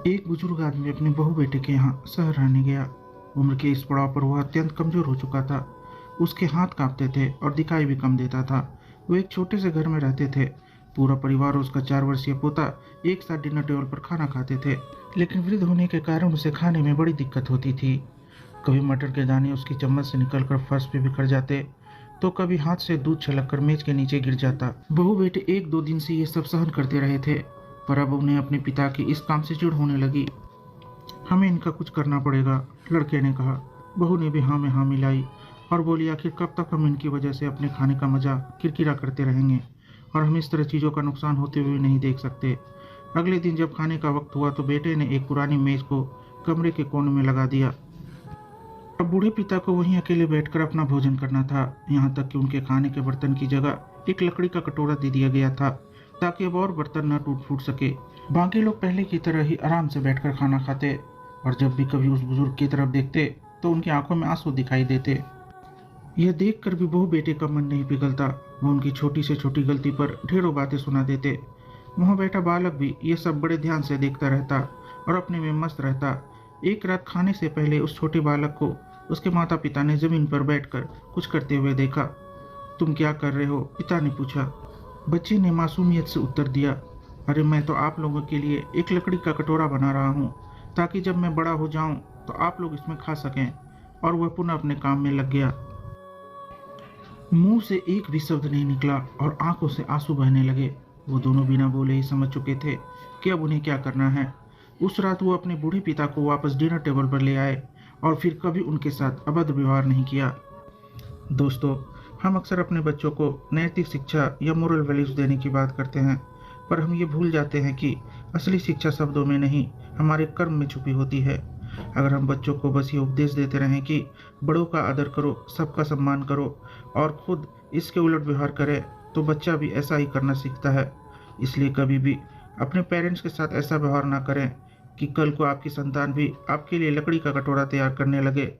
एक बुजुर्ग आदमी अपने बहू बेटे के यहाँ शहर रहने गया। उम्र के इस पड़ाव पर वह अत्यंत कमजोर हो चुका था। उसके हाथ कांपते थे और दिखाई भी कम देता था। वो एक छोटे से घर में रहते थे। पूरा परिवार और उसका 4 वर्षीय पोता एक साथ डिनर टेबल पर खाना खाते थे। लेकिन वृद्ध होने के कारण उसे खाने में बड़ी दिक्कत होती थी। कभी मटर के दाने उसकी चम्मच से निकलकर फर्श पे बिखर जाते, तो कभी हाथ से दूध छलक कर मेज के नीचे गिर जाता। बहू बेटे 1-2 दिन से ये सब सहन करते रहे थे, पर अब उन्हें अपने पिता के इस काम से चिढ़ होने लगी। हमें इनका कुछ करना पड़ेगा, लड़के ने कहा। बहू ने भी हाँ में हाँ मिलाई और बोली, आखिर कब तक हम इनकी वजह से अपने खाने का मजा किरकिरा करते रहेंगे और हम इस तरह चीज़ों का नुकसान होते हुए नहीं देख सकते। अगले दिन जब खाने का वक्त हुआ तो बेटे ने एक पुरानी मेज को कमरे के कोने में लगा दिया। अब बूढ़े पिता को वहीं अकेले बैठकर अपना भोजन करना था। यहाँ तक कि उनके खाने के बर्तन की जगह एक लकड़ी का कटोरा दे दिया गया था, ताकि अब और बर्तन न टूट फूट सके। बाकी लोग पहले की तरह ही आराम से बैठकर खाना खाते, और जब भी कभी उस बुजुर्ग की तरफ देखते तो उनकी आंखों में आंसू दिखाई देते। यह देखकर भी बहू बेटे का मन नहीं पिघलता। वो उनकी छोटी से छोटी गलती पर ढेरों बातें सुना देते। वहाँ बैठा बालक भी ये सब बड़े ध्यान से देखता रहता और अपने में मस्त रहता। एक रात खाने से पहले उस छोटे बालक को उसके माता पिता ने जमीन पर बैठकर कुछ करते हुए देखा। तुम क्या कर रहे हो, पिता ने पूछा। बच्चे ने मासूमियत से उत्तर दिया, अरे मैं तो आप लोगों के लिए एक लकड़ी का कटोरा बना रहा हूँ, ताकि जब मैं बड़ा हो जाऊं तो आप लोग इसमें खा सकें। और वह पुनः अपने काम में लग गया। मुंह से एक भी शब्द नहीं निकला और आंखों से आंसू बहने लगे। वो दोनों बिना बोले ही समझ चुके थे कि अब उन्हें क्या करना है। उस रात वो अपने बूढ़े पिता को वापस डिनर टेबल पर ले आए और फिर कभी उनके साथ अभद्र व्यवहार नहीं किया। दोस्तों, हम अक्सर अपने बच्चों को नैतिक शिक्षा या मोरल वैल्यूज देने की बात करते हैं, पर हम ये भूल जाते हैं कि असली शिक्षा शब्दों में नहीं, हमारे कर्म में छुपी होती है। अगर हम बच्चों को बस ये उपदेश देते रहें कि बड़ों का आदर करो, सबका सम्मान करो और खुद इसके उलट व्यवहार करें, तो बच्चा भी ऐसा ही करना सीखता है। इसलिए कभी भी अपने पेरेंट्स के साथ ऐसा व्यवहार ना करें कि कल को आपकी संतान भी आपके लिए लकड़ी का कटोरा तैयार करने लगे।